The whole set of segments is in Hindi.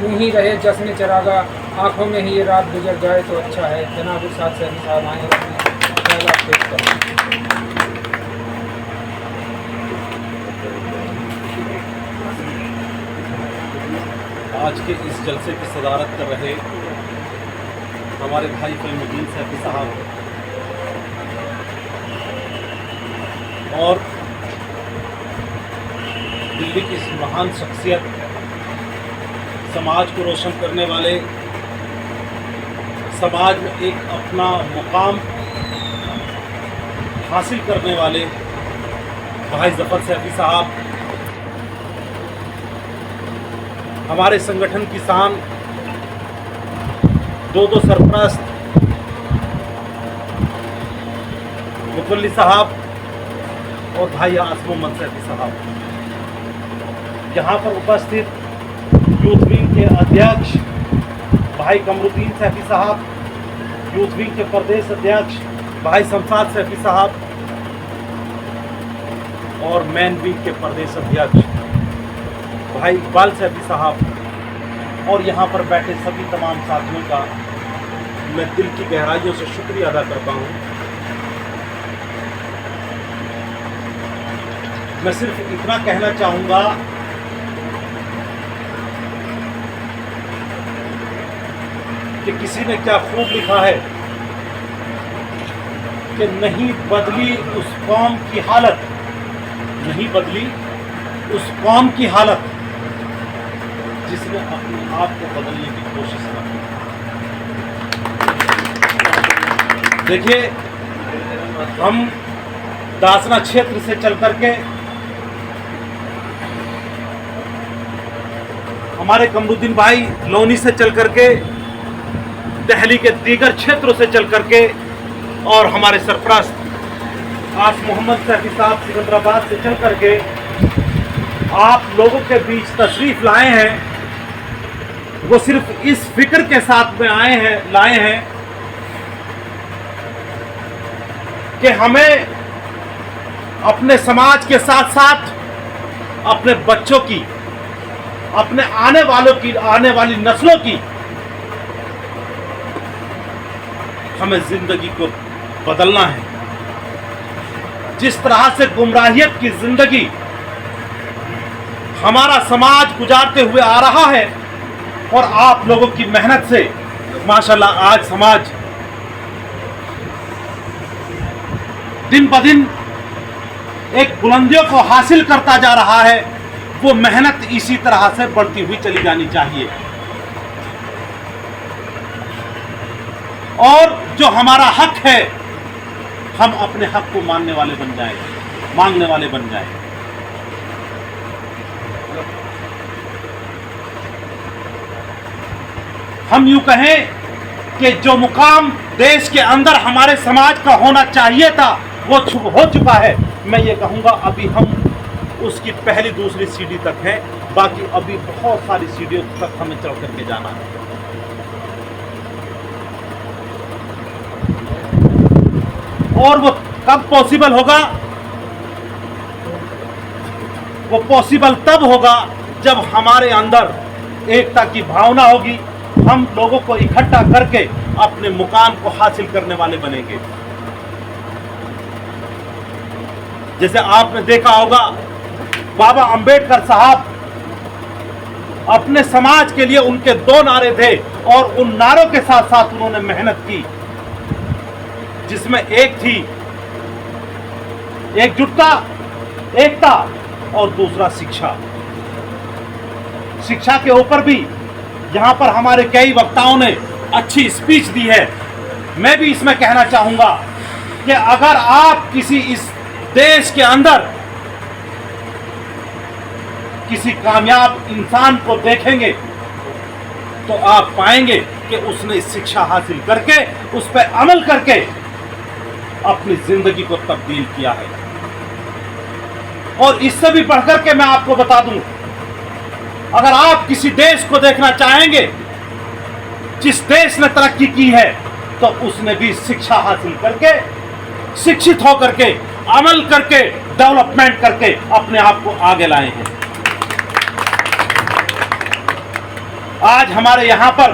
यूं ही रहे जश्न चरागा, आंखों में ही ये रात गुजर जाए तो अच्छा है। जनाब इरशाद सैफी साहब आए और अपने ख्यालात पेश करें। आज के इस जलसे की सदारत कर रहे हमारे भाई फिल्मुद्दीन सैफी साहब और दिल्ली की इस महान शख्सियत, समाज को रोशन करने वाले, समाज में एक अपना मुकाम हासिल करने वाले भाई ज़फ़र सैफी साहब, हमारे संगठन की शान, दो सरपरस्त मुतवल्ली साहब और भाई आसिफ मोहम्मद सैफी साहब, यहाँ पर उपस्थित यूथ विंग के अध्यक्ष भाई कमरुद्दीन सैफी साहब, यूथ विंग के प्रदेश अध्यक्ष भाई शमशाद सैफी साहब और मैन विंग के प्रदेश अध्यक्ष भाई इकबाल सैफी साहब और यहाँ पर बैठे सभी तमाम साथियों का मैं दिल की गहराइयों से शुक्रिया अदा करता हूँ। मैं सिर्फ इतना कहना चाहूँगा कि किसी ने क्या खूब लिखा है कि नहीं बदली उस कौम की हालत, नहीं बदली उस कौम की हालत जिसने अपने आप को बदलने की कोशिश की। देखिए, हम दासना क्षेत्र से चल करके हमारे कमरुद्दीन भाई लोनी से चल करके, दिल्ली के दीगर क्षेत्रों से चल करके और हमारे सरपरस्त आसिफ मोहम्मद सैफी साहब सिकंदराबाद से चल करके आप लोगों के बीच तशरीफ लाए हैं। वो सिर्फ इस फिक्र के साथ में लाए हैं कि हमें अपने समाज के साथ साथ अपने बच्चों की, अपने आने वाली नस्लों की हमें जिंदगी को बदलना है। जिस तरह से गुमराहियत की जिंदगी हमारा समाज गुजारते हुए आ रहा है और आप लोगों की मेहनत से माशाल्लाह आज समाज दिन ब दिन एक बुलंदियों को हासिल करता जा रहा है, वो मेहनत इसी तरह से बढ़ती हुई चली जानी चाहिए। और जो हमारा हक है, हम अपने हक को मांगने वाले बन जाएं। हम यूं कहें कि जो मुकाम देश के अंदर हमारे समाज का होना चाहिए था वो हो चुका है। मैं ये कहूँगा अभी हम उसकी पहली दूसरी सीढ़ी तक हैं, बाकी अभी बहुत सारी सीढ़ियों तक हमें चढ़ करके जाना है। और वो कब पॉसिबल होगा? वो पॉसिबल तब होगा जब हमारे अंदर एकता की भावना होगी, हम लोगों को इकट्ठा करके अपने मुकाम को हासिल करने वाले बनेंगे। जैसे आपने देखा होगा बाबा अंबेडकर साहब, अपने समाज के लिए उनके 2 नारे थे और उन नारों के साथ साथ उन्होंने मेहनत की, जिसमें एक थी एकजुटता, एकता और दूसरा शिक्षा। शिक्षा के ऊपर भी यहाँ पर हमारे कई वक्ताओं ने अच्छी स्पीच दी है। मैं भी इसमें कहना चाहूँगा कि अगर आप किसी इस देश के अंदर किसी कामयाब इंसान को देखेंगे तो आप पाएंगे कि उसने शिक्षा हासिल करके, उस पर अमल करके अपनी जिंदगी को तब्दील किया है। और इससे भी बढ़कर के मैं आपको बता दूं, अगर आप किसी देश को देखना चाहेंगे जिस देश ने तरक्की की है, तो उसने भी शिक्षा हासिल करके, शिक्षित होकर के, अमल करके, डेवलपमेंट करके अपने आप को आगे लाए हैं। आज हमारे यहाँ पर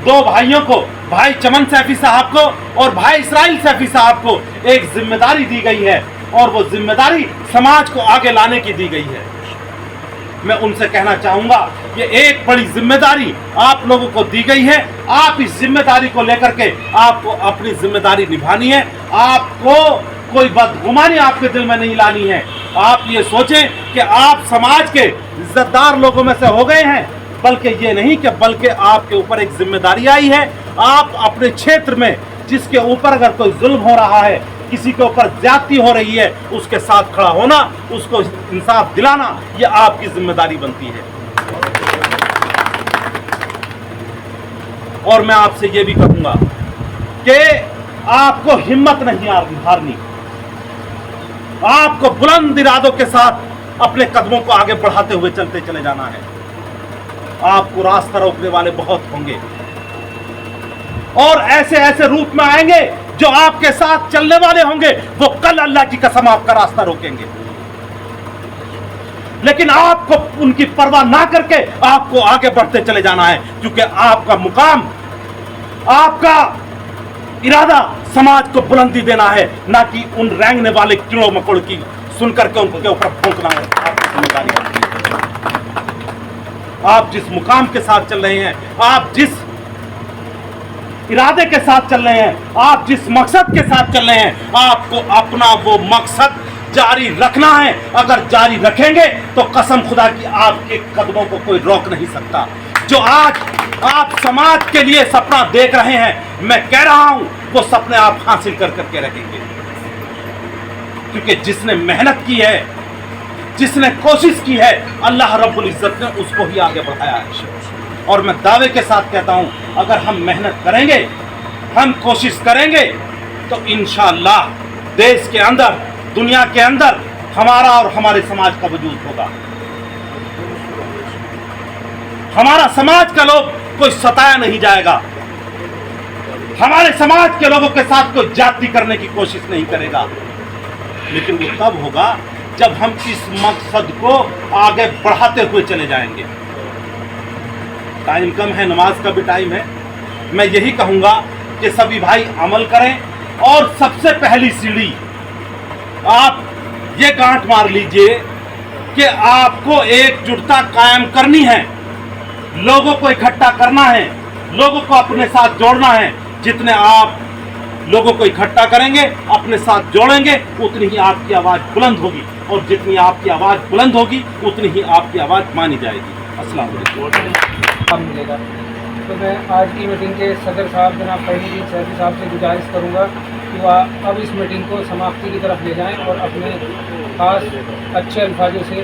दो भाइयों को, भाई चमन सैफी साहब को और भाई इसराइल सैफी साहब को एक जिम्मेदारी दी गई है और वो जिम्मेदारी समाज को आगे लाने की दी गई है। मैं उनसे कहना चाहूंगा, ये एक बड़ी जिम्मेदारी आप लोगों को दी गई है। आप इस जिम्मेदारी को लेकर के आपको अपनी जिम्मेदारी निभानी है। आपको कोई बदगुमानी आपके दिल में नहीं लानी है। आप ये सोचें कि आप समाज के इज्जतदार लोगों में से हो गए हैं, बल्कि ये नहीं कि बल्कि आपके ऊपर एक जिम्मेदारी आई है। आप अपने क्षेत्र में जिसके ऊपर अगर कोई जुल्म हो रहा है, किसी के ऊपर ज्यादती हो रही है, उसके साथ खड़ा होना, उसको इंसाफ दिलाना, ये आपकी जिम्मेदारी बनती है। और मैं आपसे ये भी कहूंगा कि आपको हिम्मत नहीं हारनी। आपको बुलंद इरादों के साथ अपने कदमों को आगे बढ़ाते हुए चलते चले जाना है। आपको रास्ता रोकने वाले बहुत होंगे और ऐसे ऐसे रूप में आएंगे जो आपके साथ चलने वाले होंगे, वो कल अल्लाह की कसम आपका रास्ता रोकेंगे। लेकिन आपको उनकी परवाह ना करके आपको आगे बढ़ते चले जाना है, क्योंकि आपका मुकाम, आपका इरादा समाज को बुलंदी देना है, ना कि उन रेंगने वाले कीड़ों मकोड़ की सुनकर के उनके ऊपर फूंकना है। आपकी जिम्मेदारी, आप जिस मुकाम के साथ चल रहे हैं, आप जिस इरादे के साथ चल रहे हैं, आप जिस मकसद के साथ चल रहे हैं, आपको अपना वो मकसद जारी रखना है। अगर जारी रखेंगे तो कसम खुदा की आपके कदमों को कोई रोक नहीं सकता। जो आज आप समाज के लिए सपना देख रहे हैं, मैं कह रहा हूं वो सपने आप हासिल कर करके रखेंगे, क्योंकि जिसने मेहनत की है, जिसने कोशिश की है, अल्लाह रब्बुल इज्जत ने उसको ही आगे बढ़ाया है। और मैं दावे के साथ कहता हूं, अगर हम मेहनत करेंगे, हम कोशिश करेंगे, तो इंशाअल्लाह देश के अंदर, दुनिया के अंदर हमारा और हमारे समाज का वजूद होगा। हमारा समाज का लोग कोई सताया नहीं जाएगा। हमारे समाज के लोगों के साथ कोई जाति करने की कोशिश नहीं करेगा। लेकिन वो तब होगा जब हम इस मकसद को आगे बढ़ाते हुए चले जाएंगे। टाइम कम है, नमाज का भी टाइम है। मैं यही कहूंगा कि सभी भाई अमल करें, और सबसे पहली सीढ़ी आप ये गांठ मार लीजिए कि आपको एकजुटता कायम करनी है, लोगों को इकट्ठा करना है, लोगों को अपने साथ जोड़ना है। जितने आप लोगों को इकट्ठा करेंगे, अपने साथ जोड़ेंगे, उतनी ही आपकी आवाज़ बुलंद होगी, और जितनी आपकी आवाज़ बुलंद होगी उतनी ही आपकी आवाज़ मानी जाएगी। अस्सलाम वालेकुम। मिलेगा। तो मैं आज की मीटिंग के सदर साहब जनाब फहीमुद्दीन सैफी साहब से गुजारिश करूंगा कि वह अब इस मीटिंग को समाप्ति की तरफ ले जाएं और अपने खास अच्छे अल्फाजों से